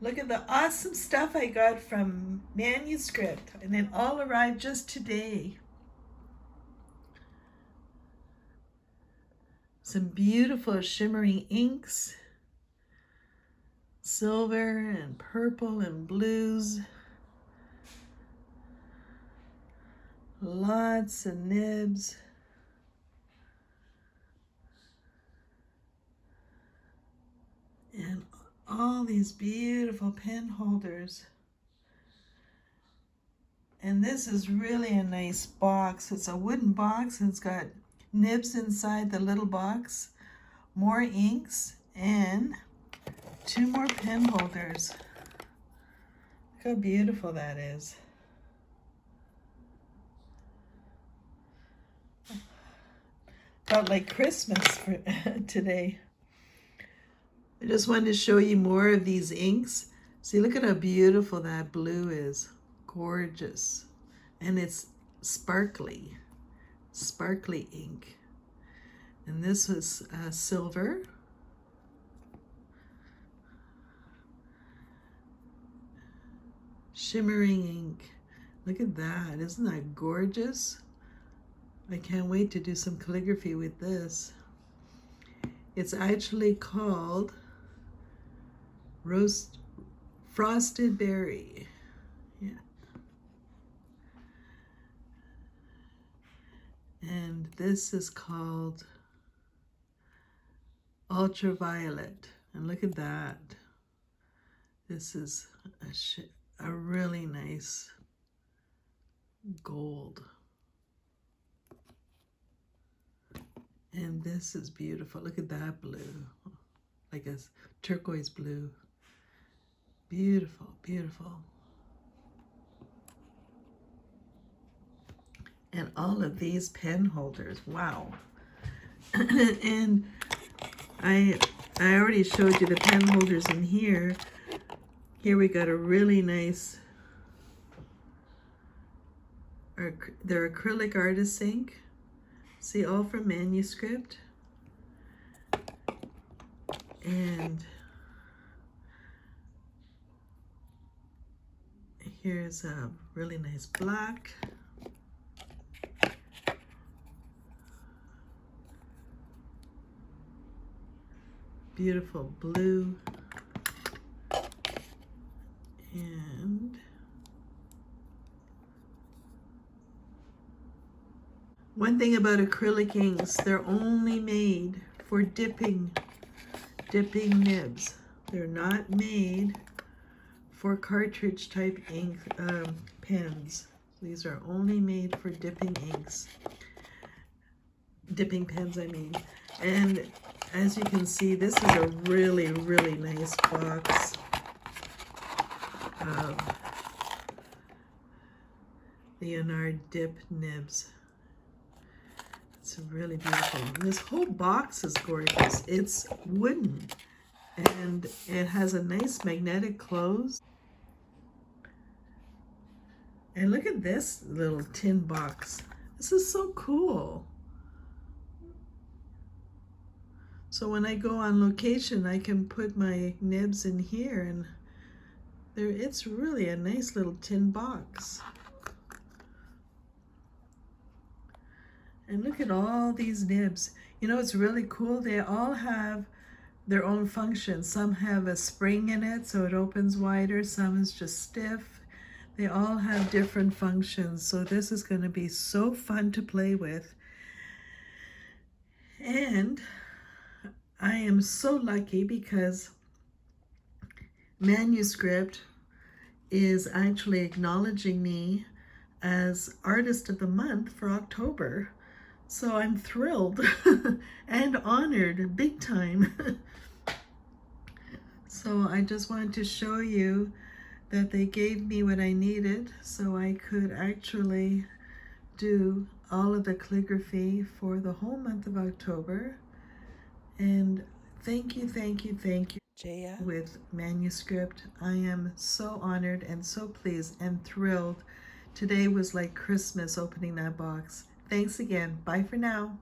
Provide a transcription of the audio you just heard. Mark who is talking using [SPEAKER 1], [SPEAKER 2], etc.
[SPEAKER 1] Look at the awesome stuff I got from Manuscript, and it all arrived just today. Some beautiful shimmering inks, silver and purple and blues. Lots of nibs. And all these beautiful pen holders. And this is really a nice box. It's a wooden box and it's got nibs inside the little box, more inks, and 2 more pen holders. Look how beautiful that is. Felt like Christmas for today. I just wanted to show you more of these inks. See, look at how beautiful that blue is. Gorgeous. And it's sparkly ink. And this was silver. Shimmering ink. Look at that. Isn't that gorgeous? I can't wait to do some calligraphy with this. It's actually called Frosted Berry. Yeah. And this is called Ultraviolet. And look at that. This is a really nice gold. And this is beautiful. Look at that blue, like a turquoise blue. Beautiful, beautiful. And all of these pen holders, wow. And I already showed you the pen holders in here. Here we got a really nice, they're acrylic artist ink. See, all from Manuscript. And here's a really nice black. Beautiful blue. And one thing about acrylic inks, they're only made for dipping nibs. They're not made for cartridge type ink pens. These are only made for dipping inks. Dipping pens, I mean. And as you can see, this is a really, really nice box. Leonard dip nibs. It's really beautiful. This whole box is gorgeous. It's wooden and it has a nice magnetic close. And look at this little tin box. This is so cool. So when I go on location, I can put my nibs in here, and it's really a nice little tin box. And look at all these nibs. You know, it's really cool. They all have their own function. Some have a spring in it, so it opens wider. Some is just stiff. They all have different functions. So this is going to be so fun to play with. And I am so lucky because Manuscript is actually acknowledging me as Artist of the Month for October. So I'm thrilled and honored big time. So I just wanted to show you that they gave me what I needed so I could actually do all of the calligraphy for the whole month of October. And thank you, thank you, thank you, Jaya, with Manuscript. I am so honored and so pleased and thrilled. Today was like Christmas opening that box. Thanks again. Bye for now.